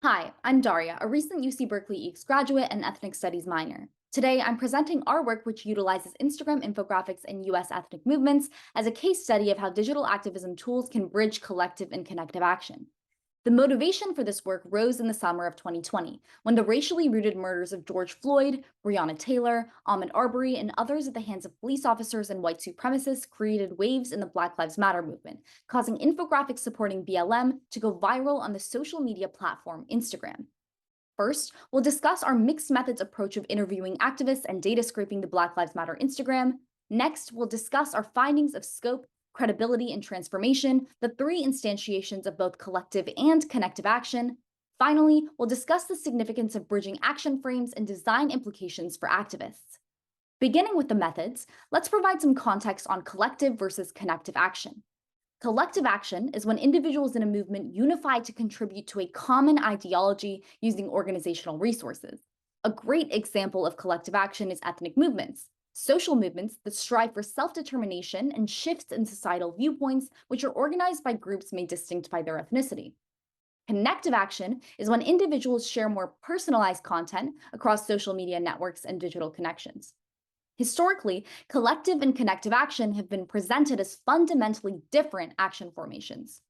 Hi, I'm Daria, a recent UC Berkeley EECS graduate and ethnic studies minor. Today, I'm presenting our work which utilizes Instagram infographics and US ethnic movements as a case study of how digital activism tools can bridge collective and connective action. The motivation for this work rose in the summer of 2020, when the racially rooted murders of George Floyd, Breonna Taylor, Ahmaud Arbery, and others at the hands of police officers and white supremacists created waves in the Black Lives Matter movement, causing infographics supporting BLM to go viral on the social media platform Instagram. First, we'll discuss our mixed methods approach of interviewing activists and data scraping the Black Lives Matter Instagram. Next, we'll discuss our findings of scope, credibility, and transformation, the three instantiations of both collective and connective action. Finally, we'll discuss the significance of bridging action frames and design implications for activists. Beginning with the methods, let's provide some context on collective versus connective action. Collective action is when individuals in a movement unify to contribute to a common ideology using organizational resources. A great example of collective action is ethnic movements, social movements that strive for self determination and shifts in societal viewpoints, which are organized by groups made distinct by their ethnicity. Connective action is when individuals share more personalized content across social media networks and digital connections. Historically, collective and connective action have been presented as fundamentally different action formations.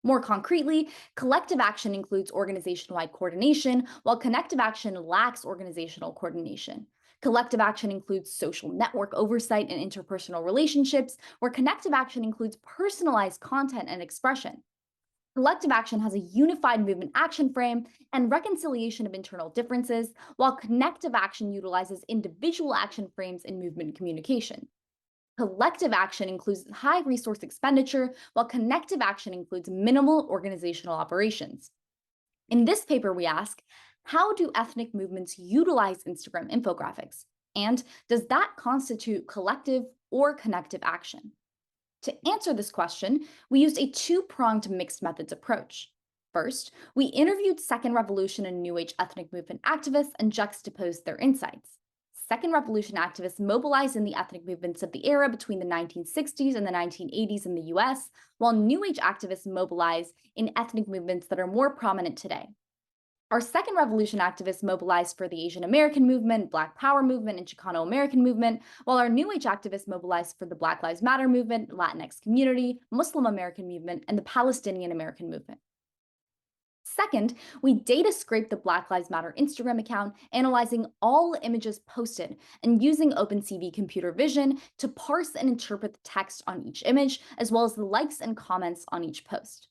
More concretely, collective action includes organization wide coordination, while connective action lacks organizational coordination. Collective action includes social network oversight and interpersonal relationships, where connective action includes personalized content and expression. Collective action has a unified movement action frame and reconciliation of internal differences, while connective action utilizes individual action frames in movement communication. Collective action includes high resource expenditure, while connective action includes minimal organizational operations. In this paper, we ask, how do ethnic movements utilize Instagram infographics? And does that constitute collective or connective action? To answer this question, we used a two-pronged mixed methods approach. First, we interviewed Second Revolution and New Age ethnic movement activists and juxtaposed their insights. Second Revolution activists mobilized in the ethnic movements of the era between the 1960s and the 1980s in the US, while New Age activists mobilized in ethnic movements that are more prominent today. Our Second Revolution activists mobilized for the Asian American movement, Black Power movement, and Chicano American movement, while our New Age activists mobilized for the Black Lives Matter movement, Latinx community, Muslim American movement, and the Palestinian American movement. Second, we data scraped the Black Lives Matter Instagram account, analyzing all images posted and using OpenCV computer vision to parse and interpret the text on each image, as well as the likes and comments on each post.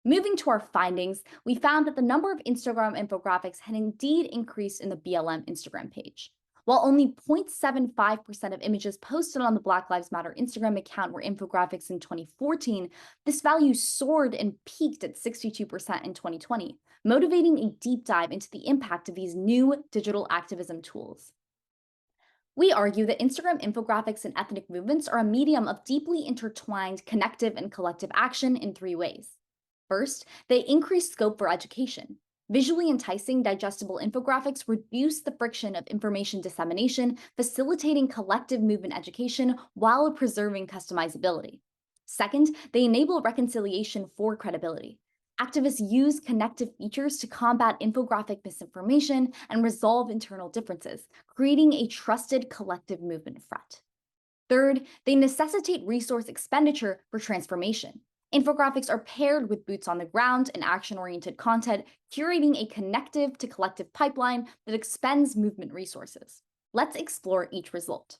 Moving to our findings, we found that the number of Instagram infographics had indeed increased in the BLM Instagram page. While only 0.75% of images posted on the Black Lives Matter Instagram account were infographics in 2014, this value soared and peaked at 62% in 2020, motivating a deep dive into the impact of these new digital activism tools. We argue that Instagram infographics and ethnic movements are a medium of deeply intertwined connective and collective action in three ways. First, they increase scope for education. Visually enticing, digestible infographics reduce the friction of information dissemination, facilitating collective movement education while preserving customizability. Second, they enable reconciliation for credibility. Activists use connective features to combat infographic misinformation and resolve internal differences, creating a trusted collective movement front. Third, they necessitate resource expenditure for transformation. Infographics are paired with boots on the ground and action-oriented content, curating a connective to collective pipeline that expends movement resources. Let's explore each result.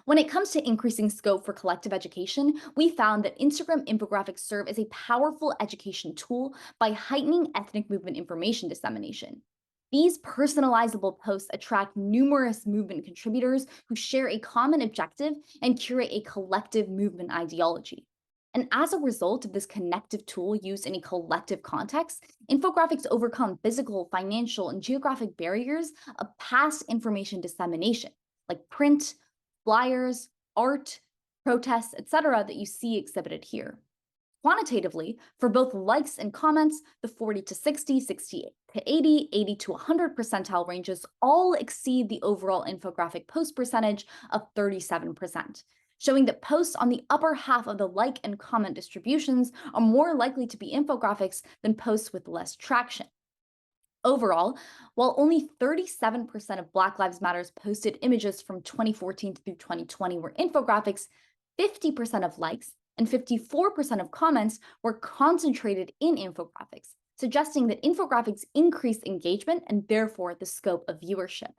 When it comes to increasing scope for collective education, we found that Instagram infographics serve as a powerful education tool by heightening ethnic movement information dissemination. These personalizable posts attract numerous movement contributors who share a common objective and curate a collective movement ideology. And as a result of this connective tool used in a collective context, infographics overcome physical, financial, and geographic barriers of past information dissemination, like print, flyers, art, protests, etc., that you see exhibited here. Quantitatively, for both likes and comments, the 40 to 60, 60 to 80, 80 to 100 percentile ranges all exceed the overall infographic post percentage of 37%. Showing that posts on the upper half of the like and comment distributions are more likely to be infographics than posts with less traction. Overall, while only 37% of Black Lives Matter's posted images from 2014 through 2020 were infographics, 50% of likes and 54% of comments were concentrated in infographics, suggesting that infographics increase engagement and therefore the scope of viewership.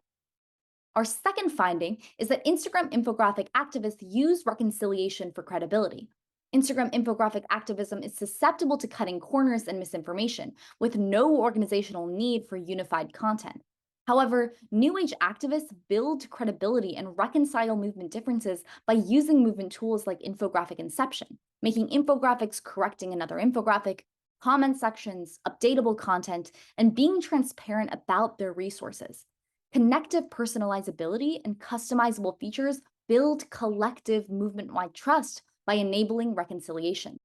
Our second finding is that Instagram infographic activists use reconciliation for credibility. Instagram infographic activism is susceptible to cutting corners and misinformation, with no organizational need for unified content. However, New Age activists build credibility and reconcile movement differences by using movement tools like infographic inception, making infographics correcting another infographic, comment sections, updatable content, and being transparent about their resources. Connective personalizability and customizable features build collective movement-wide trust by enabling reconciliation.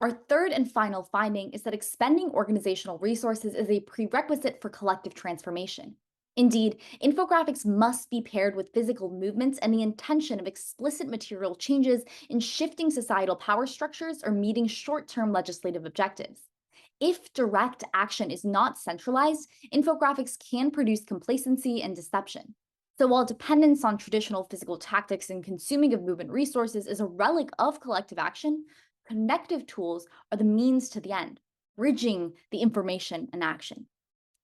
Our third and final finding is that expending organizational resources is a prerequisite for collective transformation. Indeed, infographics must be paired with physical movements and the intention of explicit material changes in shifting societal power structures or meeting short-term legislative objectives. If direct action is not centralized, infographics can produce complacency and deception. So while dependence on traditional physical tactics and consuming of movement resources is a relic of collective action, connective tools are the means to the end, bridging the information and action.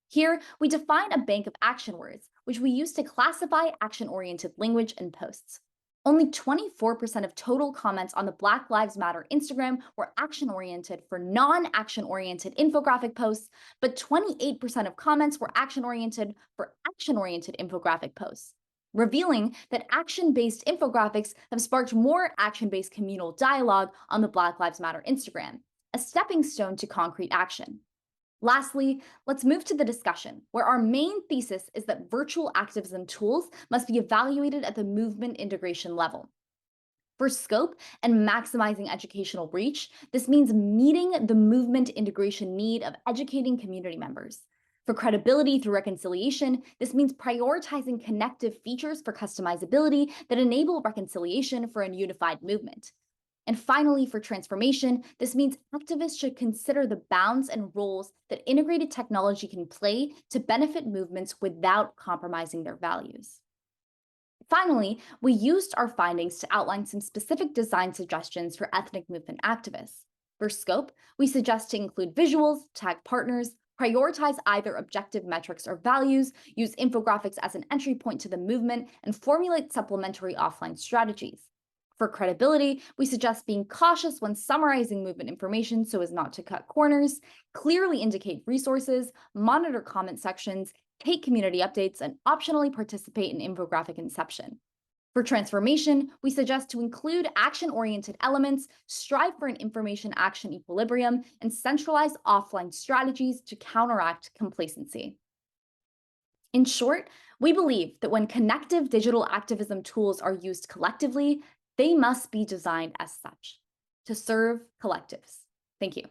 Here, we define a bank of action words, which we use to classify action-oriented language and posts. Only 24% of total comments on the Black Lives Matter Instagram were action-oriented for non-action-oriented infographic posts, but 28% of comments were action-oriented for action-oriented infographic posts, revealing that action-based infographics have sparked more action-based communal dialogue on the Black Lives Matter Instagram, a stepping stone to concrete action. Lastly, let's move to the discussion, where our main thesis is that virtual activism tools must be evaluated at the movement integration level. For scope and maximizing educational reach, this means meeting the movement integration need of educating community members. For credibility through reconciliation, this means prioritizing connective features for customizability that enable reconciliation for a unified movement. And finally, for transformation, this means activists should consider the bounds and roles that integrated technology can play to benefit movements without compromising their values. Finally, we used our findings to outline some specific design suggestions for ethnic movement activists. For scope, we suggest to include visuals, tag partners, prioritize either objective metrics or values, use infographics as an entry point to the movement, and formulate supplementary offline strategies. For credibility, we suggest being cautious when summarizing movement information so as not to cut corners, clearly indicate resources, monitor comment sections, take community updates, and optionally participate in infographic inception. For transformation, we suggest to include action-oriented elements, strive for an information-action equilibrium, and centralize offline strategies to counteract complacency. In short, we believe that when connective digital activism tools are used collectively, they must be designed as such, to serve collectives. Thank you.